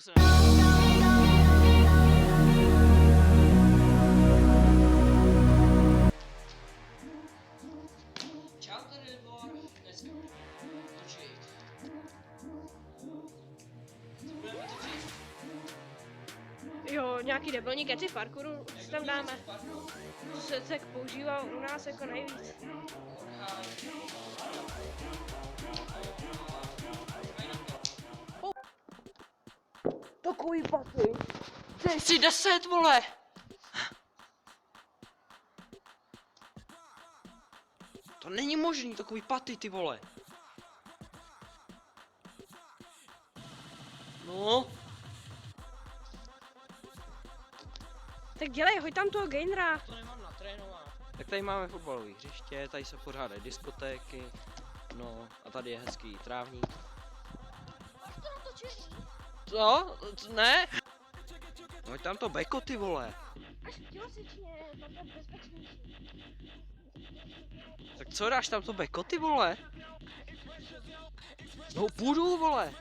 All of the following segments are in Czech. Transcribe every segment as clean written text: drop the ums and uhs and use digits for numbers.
se Čau, tady Libor, dneska budeme točit. Co budeme točit? Jo, nějaký debilní keci v parkouru si tam dáme. To se tak používá u nás jako nejvíc. Takový paty. Ty jsi 10, vole! To není možný, takový paty, ty vole. No. Tak dělej, hoď tam toho gainera. To nemám natrénovat. Tak tady máme fotbalové hřiště, tady se pořádají diskotéky. No, a tady je hezký trávník. Co? Ne? Hoď tam to beko, ty vole. Až tělocvičně, tam je bezpečnější. Tak co dáš tam to beko, ty vole? No půjdu, vole.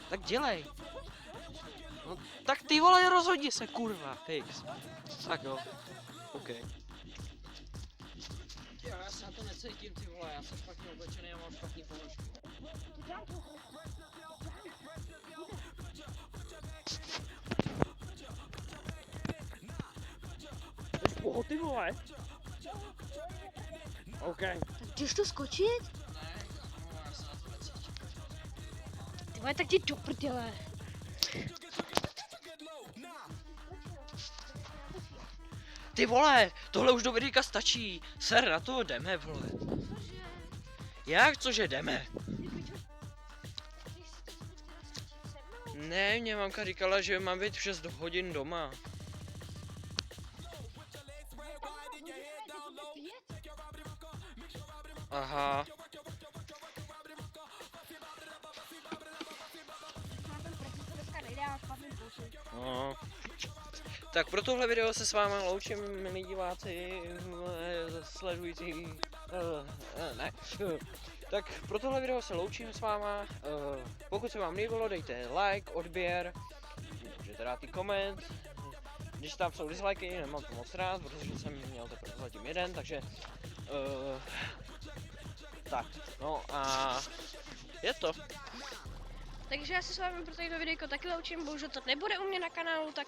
Tak dělej. No, tak ty vole, rozhodni se, kurva, fix. Tak jo, OK. Jo, já se na to necítím, ty vole, já jsem špatně oblečený a mám špatný ponožky. Jsi poho, ty vole? OK. Tak jdeš to skočit? Ne, já se na to necítím. Ty vole, tak ti do prdele. Ty vole, tohle už do videa stačí. Ser, na to jdeme, vole. Jak, cože jdeme? Ne, mě mamka říkala, že mám být v 6 hodin doma. Aha. No. Tak pro tohle video se s váma loučím, milí diváci, sledující, ne. Tak pro tohle video se loučím s váma, pokud se vám líbilo, dejte like, odběr, můžete dát i koment, když tam jsou disliky, nemám to moc rád, protože jsem měl teprve zatím jeden, takže, tak, no a je to. Takže já se s vámi pro tohle videjko taky loučím, bohužel to nebude u mě na kanálu, tak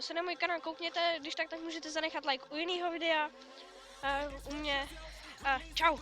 se na můj kanál koukněte, když tak můžete zanechat like u jiného videa u mě a čau.